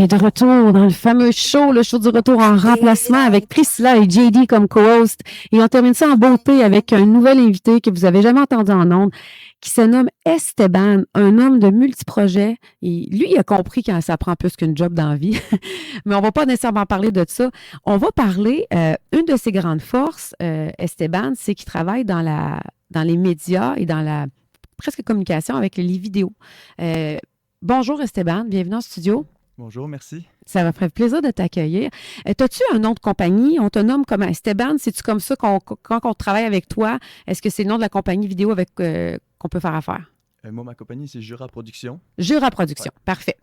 T'es de retour dans le fameux show, le show du retour en remplacement avec Priscilla et JD comme co-host. Et on termine ça en beauté avec un nouvel invité que vous avez jamais entendu en ondes, qui se nomme Esteban, un homme de multiprojets. Et lui, il a compris quand ça prend plus qu'une job dans la vie. Mais on va pas nécessairement parler de ça. On va parler, une de ses grandes forces, Esteban, c'est qu'il travaille dans les médias et dans la presque communication avec les vidéos. Bonjour Esteban, bienvenue en studio. Bonjour, merci. Ça va faire plaisir de t'accueillir. T'as-tu un nom de compagnie? On te nomme comme Esteban. C'est-tu comme ça quand on travaille avec toi? Est-ce que c'est le nom de la compagnie vidéo avec qu'on peut faire affaire? Moi, ma compagnie, c'est Jura Production. Jura Production, Ouais. parfait.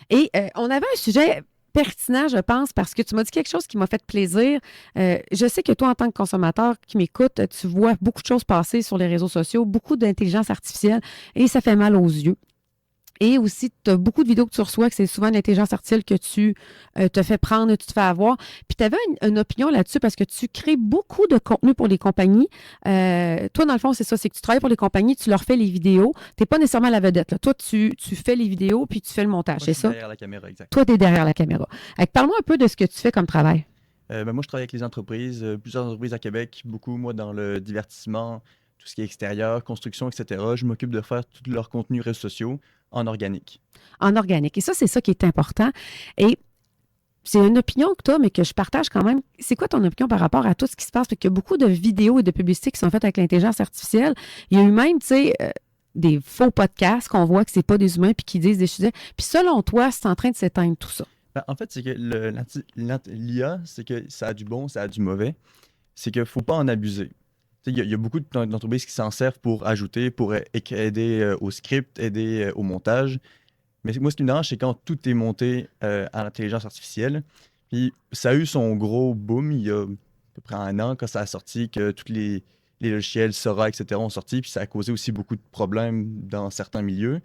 Et on avait un sujet pertinent, je pense, parce que tu m'as dit quelque chose qui m'a fait plaisir. Je sais que toi, en tant que consommateur qui m'écoute, tu vois beaucoup de choses passer sur les réseaux sociaux, beaucoup d'intelligence artificielle, et ça fait mal aux yeux. Et aussi, tu as beaucoup de vidéos que tu reçois, que c'est souvent l'intelligence artificielle que tu te fais prendre, tu te fais avoir. Puis tu avais une opinion là-dessus parce que tu crées beaucoup de contenu pour les compagnies. Toi, dans le fond, c'est ça, c'est que tu travailles pour les compagnies, tu leur fais les vidéos. Tu n'es pas nécessairement la vedette. Là. Toi, tu fais les vidéos puis tu fais le montage, Moi, c'est je suis ça? derrière la caméra, exact. Toi, tu es derrière la caméra. Parle-moi un peu de ce que tu fais comme travail. Moi, je travaille avec les entreprises, plusieurs entreprises à Québec, beaucoup, moi, dans le divertissement, tout ce qui est extérieur, construction, etc. Je m'occupe de faire tout leur contenu réseaux sociaux en organique. En organique. Et ça, c'est ça qui est important. Et c'est une opinion que tu as, mais que je partage quand même. C'est quoi ton opinion par rapport à tout ce qui se passe? Parce qu'il y a beaucoup de vidéos et de publicités qui sont faites avec l'intelligence artificielle. Il y a eu même, tu sais, des faux podcasts qu'on voit que c'est pas des humains puis qui disent des sujets. Puis selon toi, c'est en train de s'éteindre tout ça. Ben, en fait, c'est que l'IA, c'est que ça a du bon, ça a du mauvais. C'est qu'il ne faut pas en abuser. Il y a beaucoup d'entreprises qui s'en servent pour ajouter, pour aider au script, aider au montage. Mais moi, ce qui me dérange, c'est quand tout est monté à l'intelligence artificielle. Puis ça a eu son gros boom il y a à peu près un an quand ça a sorti, que tous les logiciels Sora, etc. ont sorti. Puis ça a causé aussi beaucoup de problèmes dans certains milieux,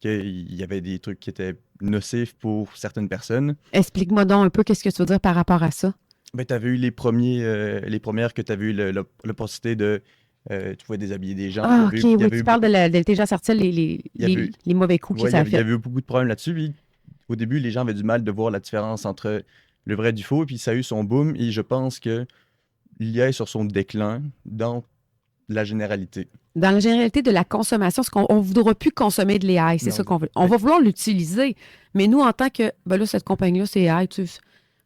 qu'il y avait des trucs qui étaient nocifs pour certaines personnes. Explique-moi donc un peu qu'est-ce que tu veux dire par rapport à ça. Ben, tu avais eu les premières que tu avais eu l'opportunité de tu pouvais déshabiller des gens. Ah, Il y OK, avait eu- il y oui, avait tu eu parles beaucoup- de l'intelligence artificielle, il y avait eu- les mauvais coups ouais, que ça a il y fait. avait eu beaucoup de problèmes là-dessus. Puis, au début, les gens avaient du mal de voir la différence entre le vrai du faux. Puis ça a eu son boom. Et je pense que l'IA est sur son déclin dans la généralité. Dans la généralité de la consommation, ce qu'on ne voudra plus consommer de l'AI, c'est Non, ça qu'on veut. On va vouloir l'utiliser, mais nous, en tant que, ben là, cette compagnie-là, c'est AI,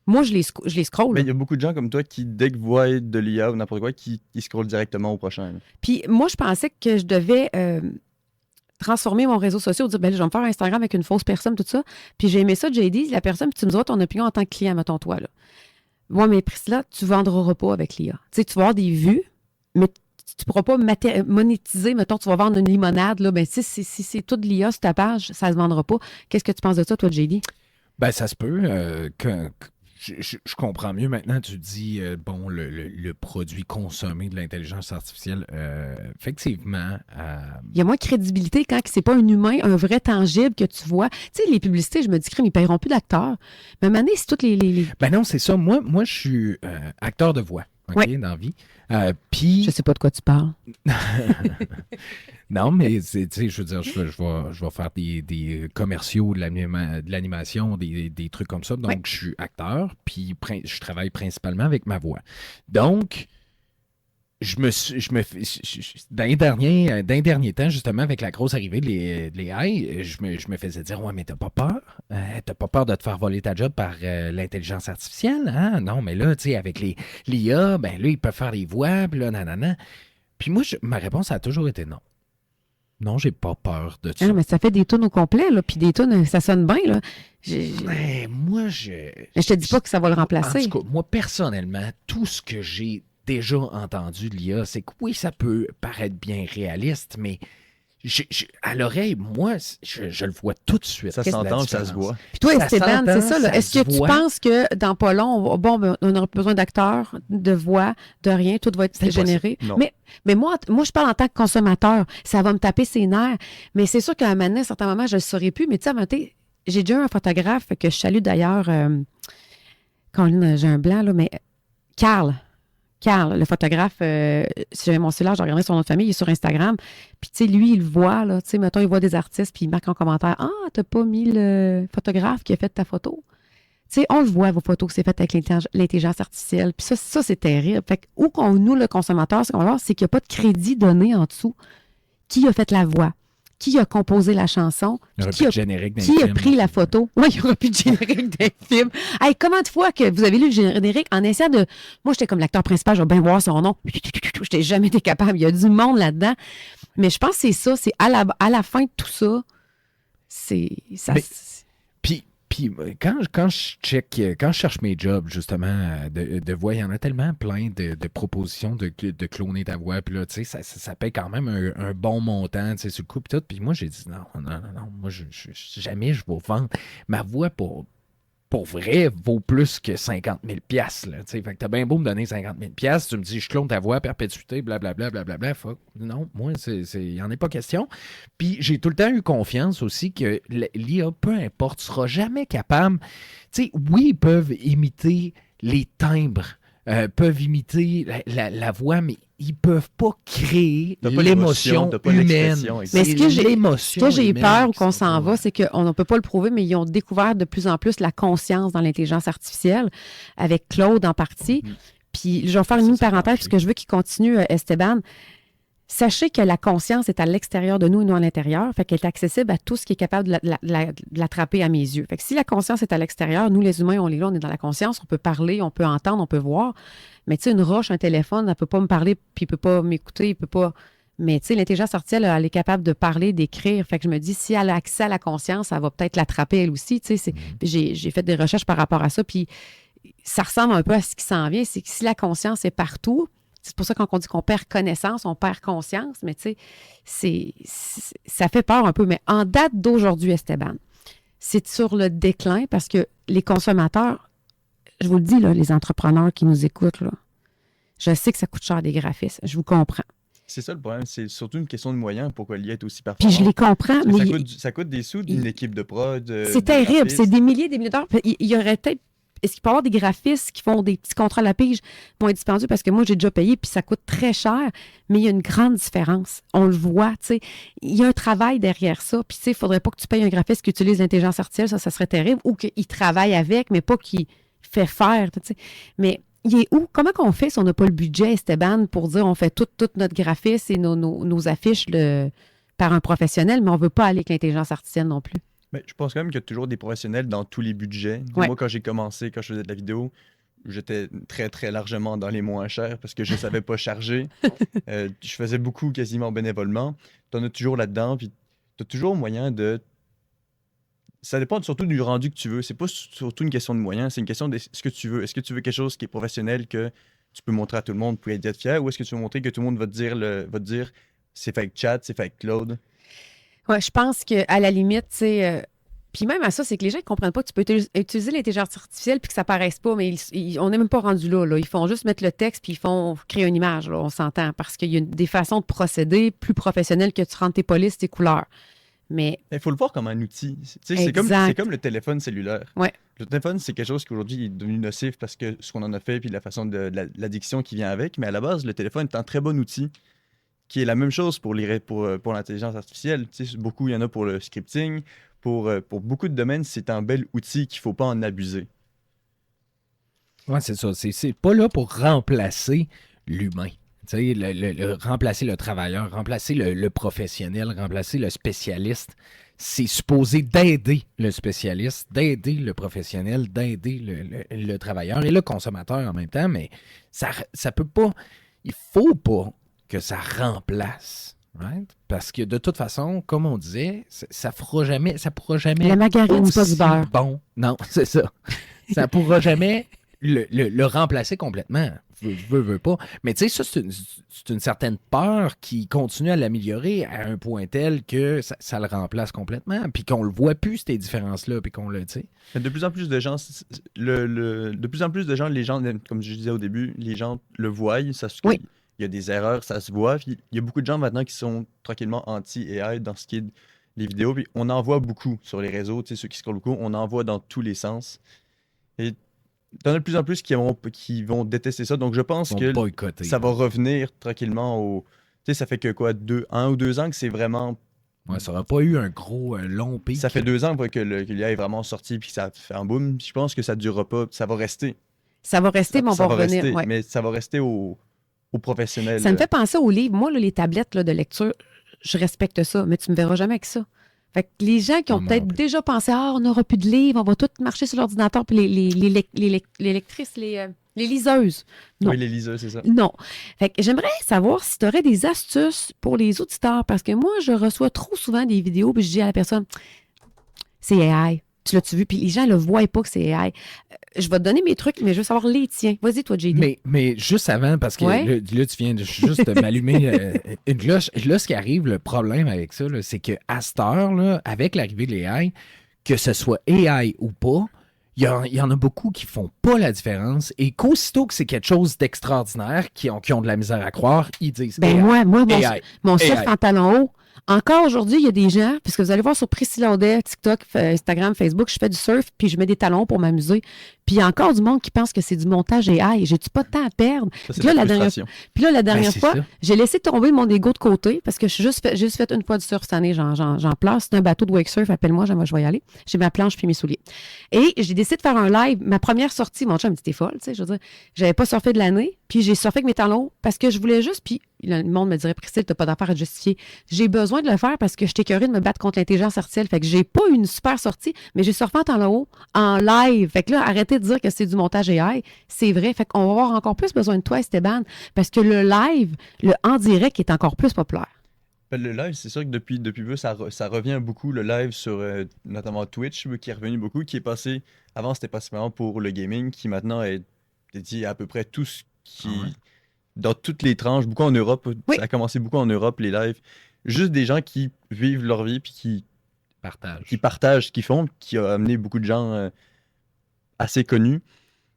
moi, je les scroll. Mais Là. il y a beaucoup de gens comme toi qui, dès qu'ils voient de l'IA ou n'importe quoi, qui scrollent directement au prochain. Là. Puis moi, je pensais que je devais transformer mon réseau social, dire, ben là, je vais me faire Instagram avec une fausse personne, tout ça. Puis j'ai aimé ça, JD, la personne, puis tu me diras ton opinion en tant que client, mettons toi, là. Moi, mais Priscilla, tu ne vendras pas avec l'IA. Tu sais, tu vas avoir des vues, mais tu ne pourras pas monétiser. Mettons, tu vas vendre une limonade, là, ben si c'est tout de l'IA sur ta page, ça ne se vendra pas. Qu'est-ce que tu penses de ça, toi, JD? Ben, ça se peut. Je comprends mieux maintenant. Tu dis, bon, le produit consommé de l'intelligence artificielle, effectivement. Il y a moins de crédibilité quand c'est pas un humain, un vrai tangible que tu vois. Tu sais, les publicités, je me dis, crème, ils paieront plus d'acteurs. Mais à un moment donné, c'est toutes les... Ben non, c'est ça. Moi, je suis acteur de voix, OK, Ouais. dans la vie. Puis... Je sais pas de quoi tu parles. Non, mais tu sais, je veux dire, je vais faire des commerciaux, de l'animation, des trucs comme ça. Donc, Ouais. je suis acteur, puis je travaille principalement avec ma voix. Donc, dans les derniers temps, justement, avec la grosse arrivée de l'AI, je me faisais dire, ouais, mais t'as pas peur? T'as pas peur de te faire voler ta job par l'intelligence artificielle? Hein? Non, mais là, tu sais, avec l'IA, ben là, ils peuvent faire des voix, puis là, nanana. Puis moi, ma réponse a toujours été non. Non, j'ai pas peur de ça. Ah, mais ça fait des tunes au complet, là, puis des tunes, ça sonne bien, là. Mais moi, Je te dis pas que ça va le remplacer. En tout cas, moi, personnellement, tout ce que j'ai déjà entendu de l'IA, c'est que oui, ça peut paraître bien réaliste, mais à l'oreire, moi, je le vois tout de suite. Ça la s'entend, ça se différence. voit. Puis toi, Ça Esteban, c'est s'entend, ça, là. ça Est-ce se que tu voit. penses que dans pas long, on aura besoin d'acteurs, de voix, de rien, tout va être C'est généré? Non. Mais moi, je parle en tant que consommateur. Ça va me taper ses nerfs. Mais c'est sûr qu'à un moment donné, à un certain moment, je ne le saurais plus. Mais tu sais, à un moment donné, j'ai déjà eu un photographe que je salue d'ailleurs. Caroline, j'ai un blanc, là, mais Carl, le photographe, si j'avais mon cellulaire, je regardais son nom de famille, il est sur Instagram. Puis, tu sais, lui, il le voit, là. Tu sais, mettons, il voit des artistes, puis il marque en commentaire, ah, t'as pas mis le photographe qui a fait ta photo. Tu sais, on le voit, vos photos que c'est fait avec l'intelligence artificielle. Puis ça c'est terrible. Fait que où qu'on, nous, le consommateur, ce qu'on va voir, c'est qu'il n'y a pas de crédit donné en dessous. Qui a fait la voix? Qui a composé la chanson? Il y aura Qui plus a, de générique d'un qui a film. pris la photo? Oui, il n'y aura plus de générique d'un film. Hey, comment de fois que vous avez lu le générique en essayant de... Moi, j'étais comme l'acteur principal, je vais bien voir son nom. Je n'ai jamais été capable. Il y a du monde là-dedans. Mais je pense que c'est ça. C'est à la fin de tout ça, c'est... Ça, Mais- Puis quand je cherche mes jobs, justement, de voix, il y en a tellement plein de propositions de cloner ta voix. Puis là, tu sais, ça paye quand même un bon montant, tu sais, sur le coup, puis tout. Puis moi, j'ai dit non. Moi, jamais je vais vendre ma voix pour vrai vaut plus que 50 000 $, là, tu sais. Fait que t'as bien beau me donner 50 000 $, tu me dis, je clone ta voix à perpétuité, blablabla, fuck. Non, moi, il n'y en est pas question. Puis j'ai tout le temps eu confiance aussi que l'IA, peu importe, sera jamais capable. Tu sais, oui, ils peuvent imiter les timbres, peuvent imiter la voix, mais ils peuvent pas créer T'as pas l'émotion t'as pas humaine. l'expression, Mais exact. ce que j'ai l'émotion humaine peur ou qui qu'on sont s'en pas- va, c'est qu'on ne peut pas le prouver, mais ils ont découvert de plus en plus la conscience dans l'intelligence artificielle, avec Claude en partie. Puis je vais faire une Ça, mini ça a parenthèse, marché. puisque je veux qu'il continue, Esteban. Sachez que la conscience est à l'extérieur de nous et non à l'intérieur. Fait qu'elle est accessible à tout ce qui est capable de l'attraper à mes yeux. Fait que si la conscience est à l'extérieur, nous, les humains, on est là, on est dans la conscience, on peut parler, on peut entendre, on peut voir. Mais tu sais, une roche, un téléphone, elle ne peut pas me parler, puis il ne peut pas m'écouter, il ne peut pas... Mais tu sais, l'intelligence artificielle, elle est capable de parler, d'écrire. Fait que je me dis, si elle a accès à la conscience, elle va peut-être l'attraper elle aussi. Tu sais, Puis j'ai fait des recherches par rapport à ça, puis ça ressemble un peu à ce qui s'en vient. C'est que si la conscience est partout, c'est pour ça qu'on dit qu'on perd connaissance, on perd conscience, mais tu sais, ça fait peur un peu. Mais en date d'aujourd'hui, Esteban, c'est sur le déclin parce que les consommateurs, je vous le dis, là, les entrepreneurs qui nous écoutent, là, je sais que ça coûte cher des graphistes, je vous comprends. C'est ça le problème, c'est surtout une question de moyens pourquoi l'IA est aussi Puis performante. je les comprends, Parce que mais ça coûte des sous d'une équipe de prod. c'est terrible, c'est des milliers, des milliers d'heures. Il y aurait peut-être... Est-ce qu'il peut y avoir des graphistes qui font des petits contrats à la pige moins dispendieux parce que moi, j'ai déjà payé puis ça coûte très cher, mais il y a une grande différence. On le voit, tu sais. Il y a un travail derrière ça. Puis, tu sais, il ne faudrait pas que tu payes un graphiste qui utilise l'intelligence artificielle, ça serait terrible, ou qu'il travaille avec, mais pas qu'il fait faire, tu sais. Mais il est où? Comment qu'on fait si on n'a pas le budget, Esteban, pour dire on fait tout notre graphisme et nos affiches par un professionnel, mais on ne veut pas aller avec l'intelligence artificielle non plus? Mais je pense quand même qu'il y a toujours des professionnels dans tous les budgets. Ouais. Moi, quand j'ai commencé, quand je faisais de la vidéo, j'étais très, très largement dans les moins chers parce que je ne savais pas charger. Je faisais beaucoup quasiment bénévolement. Tu en as toujours là-dedans, puis tu as toujours moyen de... Ça dépend surtout du rendu que tu veux. C'est pas surtout une question de moyens, c'est une question de ce que tu veux. Est-ce que tu veux quelque chose qui est professionnel, que tu peux montrer à tout le monde pour être fier, ou est-ce que tu veux montrer que tout le monde va te dire c'est fait avec Chat, c'est fait avec Claude? Ouais, je pense qu'à la limite, tu sais, puis même à ça, c'est que les gens ne comprennent pas que tu peux utiliser l'intelligence artificielle puis que ça ne paraisse pas, mais on n'est même pas rendu là. Ils font juste mettre le texte puis ils font créer une image, là, on s'entend, parce qu'il y a des façons de procéder plus professionnelles que tu rentres tes polices, tes couleurs. Mais Il faut le voir comme un outil. Tu sais, c'est Exact. comme le téléphone cellulaire. Ouais. Le téléphone, c'est quelque chose qui aujourd'hui est devenu nocif parce que ce qu'on en a fait puis la façon de l'addiction qui vient avec. Mais à la base, le téléphone est un très bon outil qui est la même chose pour l'intelligence artificielle. Tu sais, beaucoup, il y en a pour le scripting. Pour beaucoup de domaines, c'est un bel outil qu'il ne faut pas en abuser. Ouais, c'est ça. C'est pas là pour remplacer l'humain. Tu sais, remplacer le travailleur, remplacer le professionnel, remplacer le spécialiste. C'est supposé d'aider le spécialiste, d'aider le professionnel, d'aider le travailleur et le consommateur en même temps, mais ça peut pas... Il faut pas que ça remplace. Right? Parce que de toute façon, comme on disait, ça pourra jamais la margarine, c'est pas du aussi beurre. bon. Non, c'est ça. Ça pourra jamais le remplacer complètement. Veux pas. Mais tu sais, ça, c'est une certaine peur qui continue à l'améliorer à un point tel que ça le remplace complètement, puis qu'on le voit plus, ces différences-là, puis qu'on le, tu sais. De plus en plus de gens, de plus en plus de gens, les gens, comme je disais au début, les gens le voient, Oui. il y a des erreurs, ça se voit. Puis il y a beaucoup de gens maintenant qui sont tranquillement anti-AI dans ce qui est les vidéos. Puis on en voit beaucoup sur les réseaux, tu sais, ceux qui scrollent beaucoup, on en voit dans tous les sens. Et t'en as de plus en plus qui vont détester ça. Donc je pense Ils que vont boycotter. ça va revenir tranquillement au... Tu sais, ça fait que quoi, 1 ou 2 ans que c'est vraiment Ouais, ça n'aura pas eu un gros long pic. Ça fait 2 ans que l'IA est vraiment sorti puis que ça fait un boom. Je pense que ça ne durera pas. Ça va rester. Ça va rester, mais on va revenir. Rester, Ouais. mais ça va rester aux professionnels. Ça me fait penser aux livres. Moi, là, les tablettes là, de lecture, je respecte ça, mais tu me verras jamais avec ça. Fait que les gens qui ont Non, peut-être non plus. déjà pensé, on n'aura plus de livres, on va tout marcher sur l'ordinateur, puis les lectrices, les liseuses. Non. Oui, les liseurs, c'est ça. Non. Fait que j'aimerais savoir si tu aurais des astuces pour les auditeurs, parce que moi, je reçois trop souvent des vidéos, puis je dis à la personne, c'est AI. Tu l'as-tu vu? Puis les gens ne le voient pas que c'est AI. Je vais te donner mes trucs, mais je veux savoir les tiens. Vas-y, toi, JD. Mais juste avant, parce que Ouais. là, tu viens juste de m'allumer une cloche. Là, ce qui arrive, le problème avec ça, là, c'est qu'à cette heure, là, avec l'arrivée de l'AI, que ce soit AI ou pas, il y en a beaucoup qui font pas la différence et qu'aussitôt que c'est quelque chose d'extraordinaire, qui ont de la misère à croire, ils disent Ben AI. moi, AI. mon surf AI. en talons hauts, encore aujourd'hui, il y a des gens, puisque vous allez voir sur Priscilla Audet, TikTok, Instagram, Facebook, je fais du surf, puis je mets des talons pour m'amuser. Puis il y a encore du monde qui pense que c'est du montage AI. J'ai-tu pas de temps à perdre? Ça, c'est Puis là, la la dernière, frustration. puis là, la dernière c'est fois, ça. j'ai laissé tomber mon ego de côté parce que j'ai juste fait une fois du surf cette année. J'en place. C'est un bateau de wake surf. Appelle-moi, je vais y aller. J'ai ma planche puis mes souliers. Et j'ai décidé de faire un live. Ma première sortie, mon chum me dit, t'es folle, tu sais. Je veux dire, j'avais pas surfé de l'année. Puis j'ai surfé avec mes talons parce que je voulais juste. Puis le monde me dirait, Priscille, t'as pas d'affaire à te justifier. J'ai besoin de le faire parce que je t'écœurée de me battre contre l'intelligence artificielle. Fait que j'ai pas eu une super sortie, mais j'ai surfé en talons hauts en live. Fait que là, arrêtez de dire que c'est du montage AI. C'est vrai. Fait qu'on va avoir encore plus besoin de toi, Esteban, parce que le live, le en direct est encore plus populaire. Ben, le live, c'est sûr que depuis peu, ça revient beaucoup, le live sur notamment Twitch, qui est revenu beaucoup, qui est passé, avant c'était principalement pour le gaming, qui maintenant est dédié à peu près tout ce qui, Ah ouais. dans toutes les tranches, beaucoup en Europe, Oui. ça a commencé beaucoup en Europe, les lives, juste des gens qui vivent leur vie, puis Partage. qui partagent ce qu'ils font, qui a amené beaucoup de gens assez connus.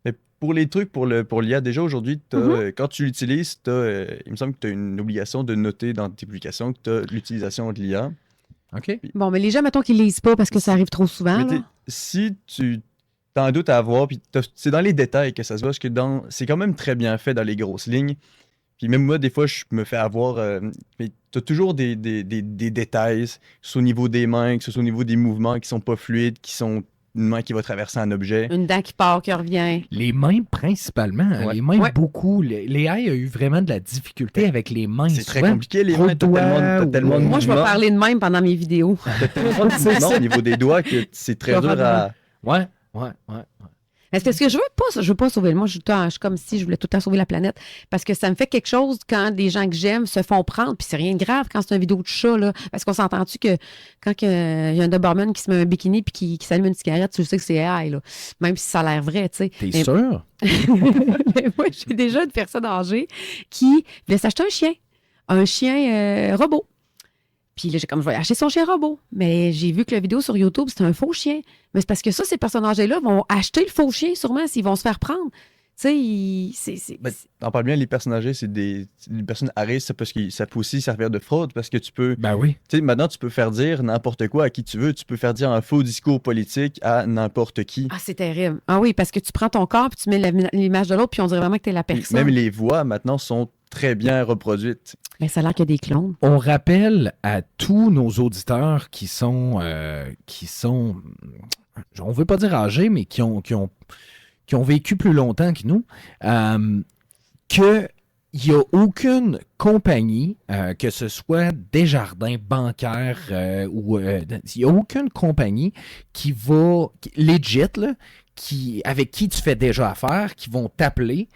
Mais pour les trucs, pour l'IA, déjà aujourd'hui, quand tu l'utilises, il me semble que tu as une obligation de noter dans tes publications que tu as l'utilisation de l'IA. OK. Bon, mais les gens, mettons qu'ils lisent pas parce que ça arrive trop souvent. Mais Là. t'sais, si tu as un doute à avoir, puis c'est dans les détails que ça se voit, parce que c'est quand même très bien fait dans les grosses lignes. Puis même moi, des fois, je me fais avoir. Mais tu as toujours des détails, que ce soit au niveau des mains, que ce soit au niveau des mouvements qui sont pas fluides, qui sont une main qui va traverser un objet. Une dent qui part, qui revient. Les mains principalement. Hein, Ouais. les mains Ouais. beaucoup. L'AI a eu vraiment de la difficulté avec les mains. C'est très souvent. compliqué, les trop mains. de T'as doigts, tellement de ou- Moi, je vais mouvements. parler de même pendant mes vidéos. T'as tellement de mouvements au niveau des doigts que c'est très dur à. Ouais. Est-ce que je veux pas sauver le monde, je suis comme si je voulais tout le temps sauver la planète. Parce que ça me fait quelque chose quand des gens que j'aime se font prendre, puis c'est rien de grave quand c'est une vidéo de chat, là. Parce qu'on s'entend-tu que quand il y a un Doberman qui se met un bikini puis qui s'allume une cigarette, tu sais que c'est AI, là. Même si ça a l'air vrai, tu sais. T'es Mais- sûr? Mais moi, j'ai déjà une personne âgée qui voulait s'acheter un chien robot. Puis là, j'ai comme, je vais acheter son chien robot. Mais j'ai vu que la vidéo sur YouTube, c'était un faux chien. Mais c'est parce que ça, ces personnes âgées-là vont acheter le faux chien, sûrement, s'ils vont se faire prendre. Tu sais, T'en parles bien, les personnes âgées, c'est des personnes à risque parce que ça peut aussi servir de fraude parce que tu peux. Ben oui. Tu sais, maintenant, tu peux faire dire n'importe quoi à qui tu veux. Tu peux faire dire un faux discours politique à n'importe qui. Ah, c'est terrible. Ah oui, parce que tu prends ton corps, puis tu mets l'image de l'autre, puis on dirait vraiment que t'es la Puis personne. même les voix, maintenant, sont très bien reproduites. Mais ça a l'air qu'il y a des clones. On rappelle à tous nos auditeurs qui sont on veut pas dire âgés, mais qui ont vécu plus longtemps que nous, qu'il n'y a aucune compagnie, que ce soit Desjardins, bancaire, il n'y a aucune compagnie qui va, legit, là, avec qui tu fais déjà affaire, qui vont t'appeler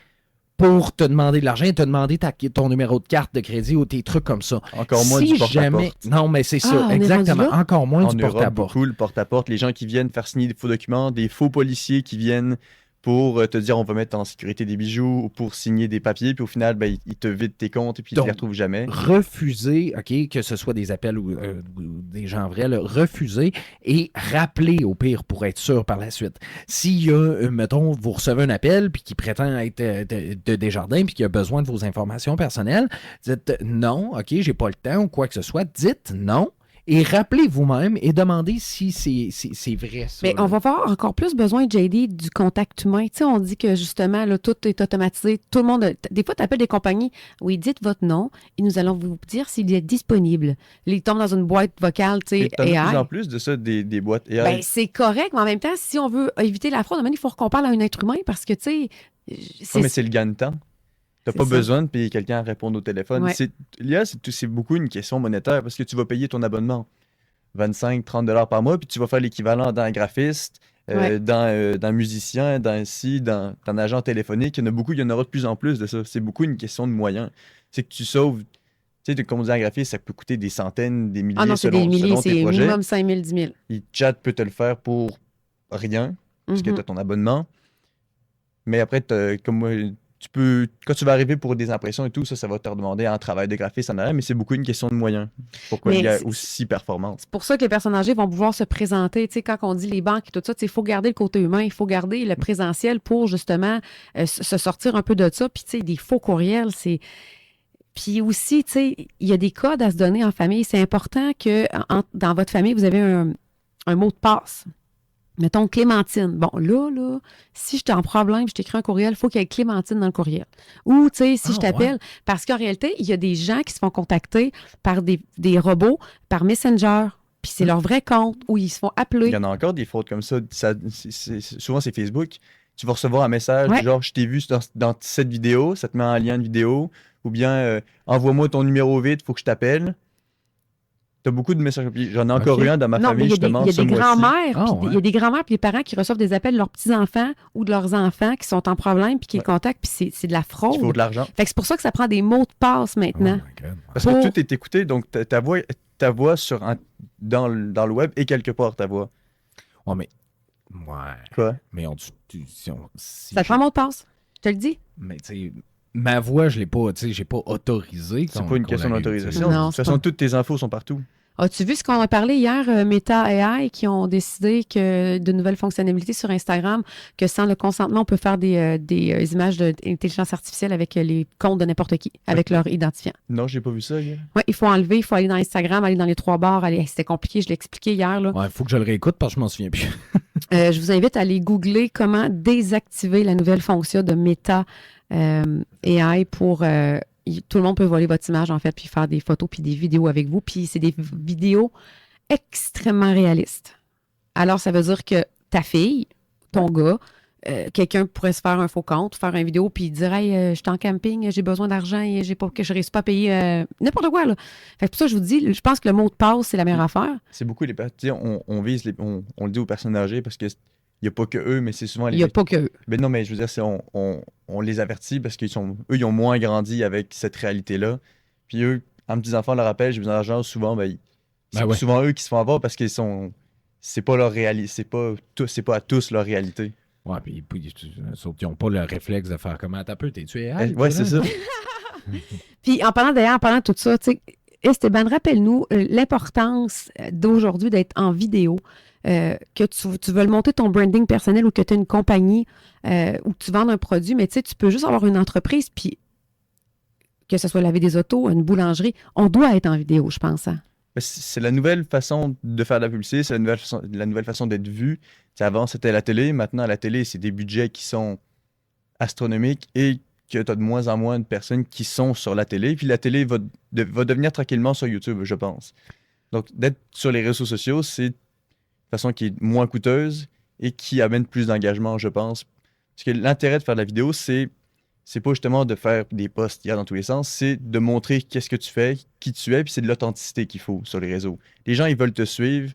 pour te demander de l'argent et te demander ton numéro de carte de crédit ou tes trucs comme ça. Encore moins Si du porte-à-porte. Non, mais c'est Ah, ça, on est exactement. rendu là? Encore moins En du Europe, porte-à-porte. beaucoup le porte-à-porte. Les gens qui viennent faire signer des faux documents, des faux policiers qui viennent pour te dire on va mettre en sécurité des bijoux ou pour signer des papiers, puis au final, ben, ils te vident tes comptes et puis ils ne Donc, les retrouvent jamais. Refuser, OK, que ce soit des appels ou des gens vrais, là, refuser et rappeler au pire pour être sûr par la suite. S'il y a, mettons, vous recevez un appel puis qui prétend être de Desjardins puis qui a besoin de vos informations personnelles, dites non, OK, j'ai pas le temps ou quoi que ce soit, dites non Et rappelez vous-même et demandez si c'est vrai, ça. Mais on va avoir encore plus besoin, JD, du contact humain. Tu sais, on dit que justement, là, tout est automatisé. Tout le monde. Des fois, tu appelles des compagnies. Oui, dites votre nom et nous allons vous dire s'il est disponible. Ils tombent dans une boîte vocale, tu sais, T'en as de plus AI. en plus de ça, des boîtes AI. Ben, c'est correct, mais en même temps, si on veut éviter la fraude, il faut qu'on parle à un être humain parce que, tu sais, Non, mais c'est le gain de temps. T'as C'est pas ça. besoin de payer quelqu'un à répondre au téléphone. Ouais. L'IA, c'est beaucoup une question monétaire parce que tu vas payer ton abonnement 25-30 $ par mois, puis tu vas faire l'équivalent d'un graphiste, Ouais. d'un musicien, d'un agent téléphonique. Il y en aura de plus en plus de ça. C'est beaucoup une question de moyens. C'est que tu sauves, tu sais, comme on dit, un graphiste, ça peut coûter des centaines, des milliers Ah non, c'est des milliers, selon tes c'est projets. minimum 5 000, 10 000. Puis Chat peut te le faire pour rien, parce que Mhm. tu as ton abonnement. Mais après, comme moi, quand tu vas arriver pour des impressions et tout, ça va te demander un travail de graphiste en arrière, mais c'est beaucoup une question de moyens. Pourquoi Mais il y a c'est- aussi performance? C'est pour ça que les personnes âgées vont pouvoir se présenter. Tu sais, quand on dit les banques et tout ça, il faut garder le côté humain, il faut garder le présentiel pour justement se sortir un peu de ça. Puis, tu sais, des faux courriels, c'est. Puis aussi, tu sais, il y a des codes à se donner en famille. C'est important que dans votre famille, vous avez un mot de passe. Mettons Clémentine. Bon, là, si je t'ai en problème, je t'écris un courriel, il faut qu'il y ait Clémentine dans le courriel. Ou, tu sais, si je t'appelle, parce qu'en réalité, il y a des gens qui se font contacter par des robots, par Messenger, puis c'est leur vrai compte, où ils se font Il appeler. y en a encore des fraudes comme ça. Souvent, c'est Facebook. Tu vas recevoir un message Ouais. genre, je t'ai vu dans cette vidéo, ça te met un lien de vidéo, ou bien envoie-moi ton numéro vite, faut que je t'appelle. T'as beaucoup de messages. Puis j'en ai encore Ok. eu un dans ma Non, mais famille, il y a justement, des ce mois-ci. grands-mères, Ah, puis il y a ouais. des grands-mères puis des parents qui reçoivent des appels de leurs petits-enfants ou de leurs enfants qui sont en problème puis qui les Ouais. contactent, puis c'est de la Il faut fraude. de l'argent. Fait que c'est pour ça que ça prend des mots de passe Oh maintenant. my God. Parce Pour- que tout est écouté, donc ta voix dans le web est quelque part ta voix. Ouais, mais. Ouais. Quoi? Mais si Ça te prend un mot de passe. Je te le dis. Mais tu sais, ma voix, je l'ai pas, tu sais, j'ai pas autorisé. C'est pas une question d'autorisation. Non, De toute c'est façon, pas. toutes tes infos sont partout. As-tu vu ce qu'on a parlé hier, Meta AI, qui ont décidé que de nouvelles fonctionnalités sur Instagram, que sans le consentement, on peut faire des images d'intelligence artificielle avec les comptes de n'importe qui, avec leur identifiant. Non, j'ai pas vu ça. Gars. Oui, il faut enlever, il faut aller dans Instagram, aller dans les 3 barres. C'était compliqué, je l'ai expliqué hier. Là. Ouais, faut que je le réécoute parce que je m'en souviens plus. Je vous invite à aller googler comment désactiver la nouvelle fonction de Meta AI pour... tout le monde peut voler votre image, en fait, puis faire des photos puis des vidéos avec vous. Puis c'est des vidéos extrêmement réalistes. Alors, ça veut dire que ta fille, ton gars, quelqu'un pourrait se faire un faux compte, faire une vidéo, puis dire « Hey, je suis en camping, j'ai besoin d'argent et je ne réussis pas à payer n'importe quoi. » là. Fait que pour ça, je vous dis, je pense que le mot de passe, c'est la meilleure affaire. C'est beaucoup les personnes. On vise on le dit aux personnes âgées parce qu'il n'y a pas que eux, mais c'est souvent Il les. n'y a pas que... Ben non, mais je veux dire, on les avertit parce eux, ils ont moins grandi avec cette réalité-là. Puis eux, en petits enfants leur rappellent, j'ai besoin d'argent, souvent, c'est ouais. souvent eux qui se font avoir parce qu'ils sont. C'est pas leur réalité. C'est pas à tous leur réalité. Ouais, puis ils n'ont pas le réflexe de faire comment t'as peu, t'es-tu AI? Ouais, c'est ça. Puis en parlant de tout ça, tu sais, Esteban, rappelle-nous l'importance d'aujourd'hui d'être en vidéo, que tu veux monter ton branding personnel ou que tu as une compagnie ou que tu vends un produit, mais tu sais, tu peux juste avoir une entreprise, puis que ce soit laver des autos, une boulangerie, on doit être en vidéo, je pense. Hein? Ben, c'est la nouvelle façon de faire de la publicité, c'est la nouvelle façon d'être vu. T'sais, avant, c'était la télé. Maintenant, la télé, c'est des budgets qui sont astronomiques et que tu as de moins en moins de personnes qui sont sur la télé. Puis la télé va devenir tranquillement sur YouTube, je pense. Donc, d'être sur les réseaux sociaux, c'est une façon qui est moins coûteuse et qui amène plus d'engagement, je pense. Parce que l'intérêt de faire de la vidéo, c'est pas justement de faire des posts dans tous les sens, c'est de montrer qu'est-ce que tu fais, qui tu es, puis c'est de l'authenticité qu'il faut sur les réseaux. Les gens, ils veulent te suivre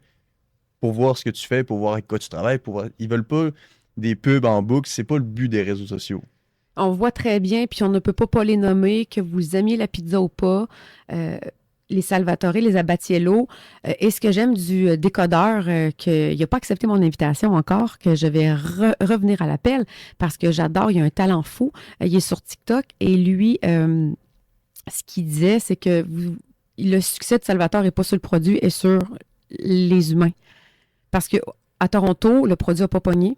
pour voir ce que tu fais, pour voir avec quoi tu travailles, ils veulent pas des pubs en boucle, c'est pas le but des réseaux sociaux. On voit très bien, puis on ne peut pas les nommer, que vous aimiez la pizza ou pas, les Salvatore, les Abatiello. Et ce que j'aime du décodeur, qu'il n'a pas accepté mon invitation encore, que je vais revenir à l'appel parce que j'adore, il a un talent fou. Il est sur TikTok et lui, ce qu'il disait, c'est que le succès de Salvatore n'est pas sur le produit, est sur les humains. Parce qu'à Toronto, le produit n'a pas pogné.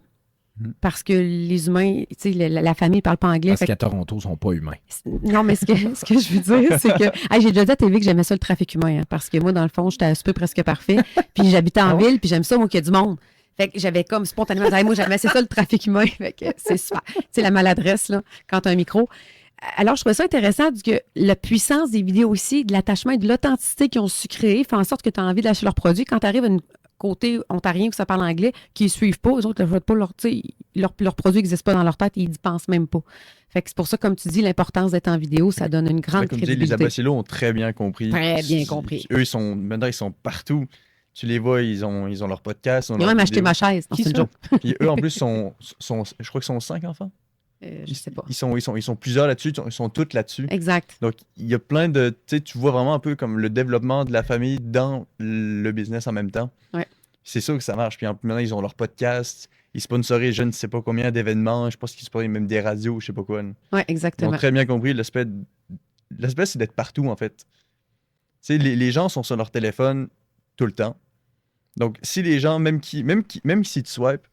Parce que les humains, tu sais, la famille ne parle pas anglais. Parce Fait qu'à Toronto, ils sont pas humains. non, mais ce que je veux dire, c'est que hey, j'ai déjà dit à TV que j'aimais ça le trafic humain, hein, parce que moi, dans le fond, j'étais à super presque parfait. Puis j'habitais en ville, puis j'aime ça, moi, qu'il y a du monde. Fait que j'avais comme spontanément dit, hey, moi, j'aimais ça le trafic humain. Fait que c'est super. Tu sais, la maladresse, là, quand tu as un micro. Alors, je trouvais ça intéressant que la puissance des vidéos aussi, de l'attachement et de l'authenticité qu'ils ont su créer, fait en sorte que tu as envie d'acheter leurs produits. Quand tu arrives à une côté ontarien où ça parle anglais, qui ne suivent pas, eux autres, leurs produits n'existent pas dans leur tête et ils n'y pensent même pas. Fait que c'est pour ça, comme tu dis, l'importance d'être en vidéo, ça donne une grande Comme tu dis, crédibilité. les Abassello ont très bien compris. Très bien compris. Eux, maintenant, ils sont partout. Tu les vois, ils ont leur podcast. Ils ont même acheté ma chaise. Non, c'est une joke. Puis eux, en plus, je crois qu'ils sont 5 enfants. Je sais pas. Ils sont plusieurs là-dessus, ils sont tous là-dessus. Exact. Donc, il y a plein de... Tu sais, tu vois vraiment un peu comme le développement de la famille dans le business en même temps. Ouais. C'est sûr que ça marche. Puis maintenant, ils ont leur podcast. Ils sponsorisent je ne sais pas combien d'événements. Je pense qu'ils sponsorisent même des radios, je sais pas quoi. Oui, Ils exactement. ont très bien compris l'aspect, c'est d'être partout, en fait. Tu sais, les gens sont sur leur téléphone tout le temps. Donc, si les gens, même si tu swipes,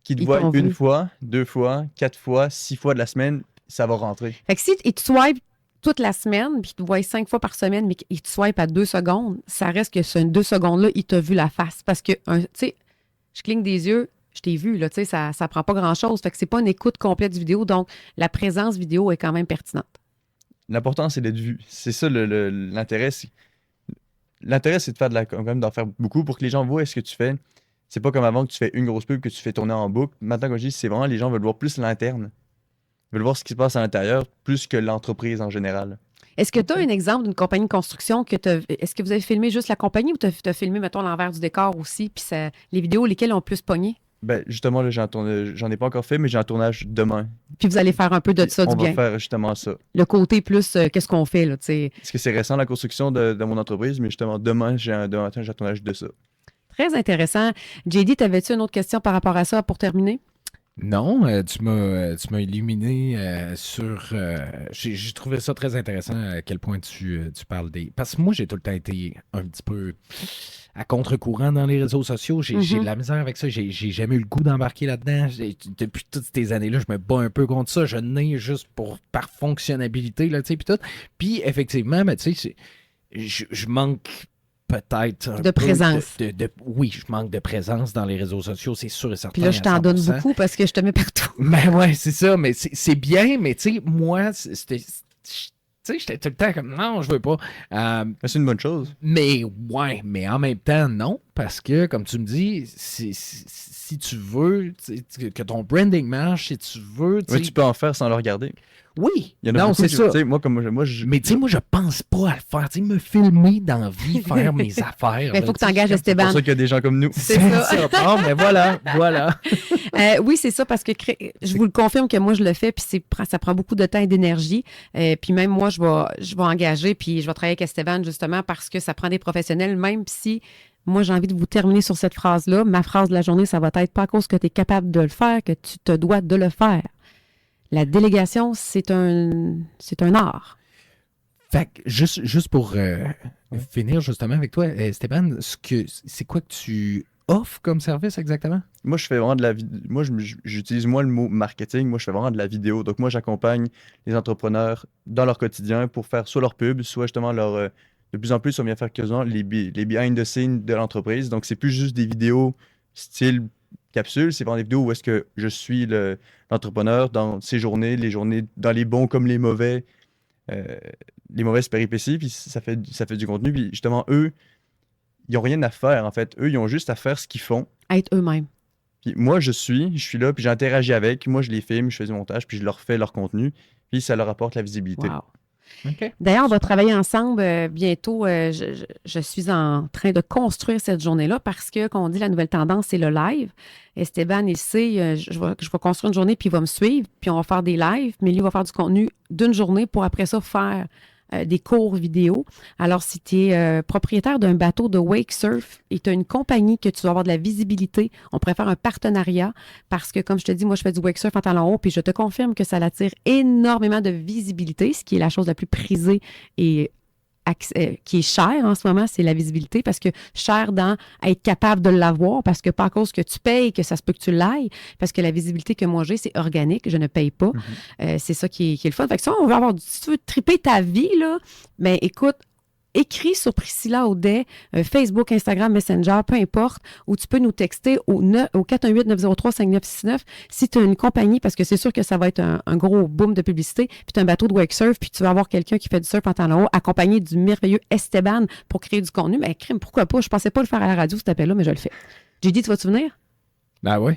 qui te Ils voient t'ont une vu. fois, 2 fois, 4 fois, 6 fois de la semaine, ça va rentrer. Fait que si ils te swipent toute la semaine, puis ils te voient 5 fois par semaine, mais qu'ils te swipent à 2 secondes, ça reste que ces 2 secondes-là, il t'a vu la face. Parce que, tu sais, je cligne des yeux, je t'ai vu, là, tu sais, ça prend pas grand-chose. Fait que c'est pas une écoute complète du vidéo, donc la présence vidéo est quand même pertinente. L'important, c'est d'être vu. C'est ça l'intérêt. L'intérêt, c'est de faire quand même d'en faire beaucoup pour que les gens voient ce que tu fais. C'est pas comme avant que tu fais une grosse pub que tu fais tourner en boucle. Maintenant, comme je dis, c'est vraiment les gens veulent voir plus l'interne. Ils veulent voir ce qui se passe à l'intérieur plus que l'entreprise en général. Est-ce que tu as un exemple d'une compagnie de construction est-ce que vous avez filmé juste la compagnie ou tu as filmé, mettons, l'envers du décor aussi, puis les vidéos lesquelles ont plus pogné? Ben, justement, là, j'en ai pas encore fait, mais j'ai un tournage demain. Puis vous allez faire un peu de ça On du bien. va faire justement ça. Le côté plus, qu'est-ce qu'on fait, là, tu sais. Parce que c'est récent, la construction de mon entreprise, mais justement, demain matin, j'ai un tournage de ça. Très intéressant. JD, t'avais-tu une autre question par rapport à ça pour terminer? Non, tu m'as illuminé sur... j'ai trouvé ça très intéressant à quel point tu parles des... Parce que moi, j'ai tout le temps été un petit peu à contre-courant dans les réseaux sociaux. J'ai de la misère avec ça. J'ai jamais eu le goût d'embarquer là-dedans. Depuis toutes ces années-là, je me bats un peu contre ça. Je nais juste par fonctionnalité, là, tu sais, puis tout. Puis, effectivement, ben, tu sais, je manque... peut-être un de peu présence. Oui, je manque de présence dans les réseaux sociaux, c'est sûr et certain. Puis là, je t'en donne beaucoup parce que je te mets partout. Ben ouais, c'est ça, mais c'est bien, mais tu sais, moi, j'étais tout le temps comme, non, je veux pas. C'est une bonne chose. Mais ouais, mais en même temps, non, parce que, comme tu me dis, si tu veux que ton branding marche, si tu veux... Oui, tu peux en faire sans le regarder. Oui, Il y en a non, beaucoup c'est ça. Mais tu sais, moi, je pense pas à le faire. Tu sais, me filmer dans la vie, faire mes affaires. Mais il faut que tu engages Esteban. C'est pour ça qu'il y a des gens comme nous. C'est ça. Non, mais voilà. Oui, c'est ça, parce que je vous le confirme que moi, je le fais, puis ça prend beaucoup de temps et d'énergie. Puis même moi, je vais engager, puis je vais travailler avec Esteban, justement, parce que ça prend des professionnels, même si moi, j'ai envie de vous terminer sur cette phrase-là. Ma phrase de la journée, ça va être pas à cause que tu es capable de le faire, que tu te dois de le faire. La délégation, c'est un art. Fait que juste pour finir justement avec toi, Stéphane, c'est quoi que tu offres comme service exactement? Moi, je fais vraiment de la vidéo. Moi, j'utilise le mot marketing. Moi, je fais vraiment de la vidéo. Donc, moi, j'accompagne les entrepreneurs dans leur quotidien pour faire soit leur pub, soit justement leur... de plus en plus, on vient faire les behind the scenes de l'entreprise. Donc, c'est plus juste des vidéos style capsule, c'est vraiment des vidéos où est-ce que je suis l'entrepreneur dans ses journées, les journées, dans les bons comme les mauvaises péripéties, puis ça fait du contenu. Puis justement, eux, ils n'ont rien à faire, en fait. Eux, ils ont juste à faire ce qu'ils font. Être eux-mêmes. Puis moi, je suis là, puis j'interagis avec. Moi, je les filme, je fais du montage, puis je leur fais leur contenu, puis ça leur apporte la visibilité. Wow. Okay. D'ailleurs, on va travailler ensemble bientôt. Je suis en train de construire cette journée-là parce que, quand on dit la nouvelle tendance, c'est le live. Esteban, il sait, je vais construire une journée, puis il va me suivre, puis on va faire des lives, mais lui, il va faire du contenu d'une journée pour après ça faire des cours vidéo. Alors, si tu es propriétaire d'un bateau de wake surf et tu as une compagnie que tu vas avoir de la visibilité, on pourrait faire un partenariat parce que, comme je te dis, moi, je fais du wake surf en talons hauts, puis je te confirme que ça l'attire énormément de visibilité, ce qui est la chose la plus prisée et qui est cher en ce moment, c'est la visibilité, parce que cher dans être capable de l'avoir, parce que pas à cause que tu payes, que ça se peut que tu l'ailles, parce que la visibilité que moi j'ai, c'est organique, je ne paye pas. C'est ça qui est le fun. Fait que ça, on veut avoir, si tu veux triper ta vie, là, ben écoute, écris sur Priscilla Audet, Facebook, Instagram, Messenger, peu importe, ou tu peux nous texter au 418-903-5969 si tu as une compagnie, parce que c'est sûr que ça va être un gros boom de publicité, puis tu as un bateau de wake surf, puis tu vas avoir quelqu'un qui fait du surf en talons hauts, accompagné du merveilleux Esteban pour créer du contenu. Mais crime, pourquoi pas? Je pensais pas le faire à la radio, cet appel-là, mais je le fais. J'ai dit, tu vas-tu venir? Ben oui.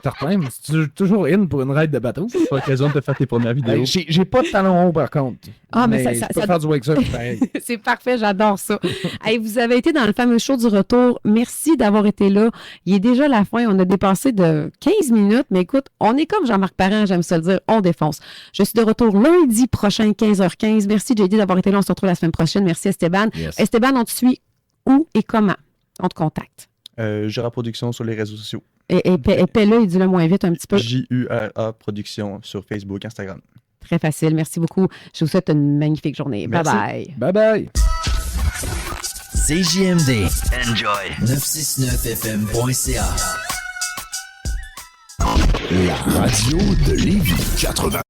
Certain, mais c'est toujours in pour une ride de bateau. C'est l'occasion de te faire tes premières vidéos. J'ai pas de talons hauts, par contre. Ah, mais je peux faire du wake surf pareil. C'est parfait, j'adore ça. Hey, vous avez été dans le fameux show du retour. Merci d'avoir été là. Il est déjà la fin. On a dépassé de 15 minutes, mais écoute, on est comme Jean-Marc Parent, j'aime ça le dire, on défonce. Je suis de retour lundi prochain, 15h15. Merci, JD, d'avoir été là. On se retrouve la semaine prochaine. Merci, Esteban. Yes. Esteban, on te suit où et comment? On te contacte. Jura Production sur les réseaux sociaux. Et paie-le et dis-le moins vite un petit peu. Jura Production sur Facebook, Instagram. Très facile. Merci beaucoup. Je vous souhaite une magnifique journée. Merci. Bye-bye. Bye-bye. CJMD. Enjoy. 969fm.ca. La radio de Lévis 80.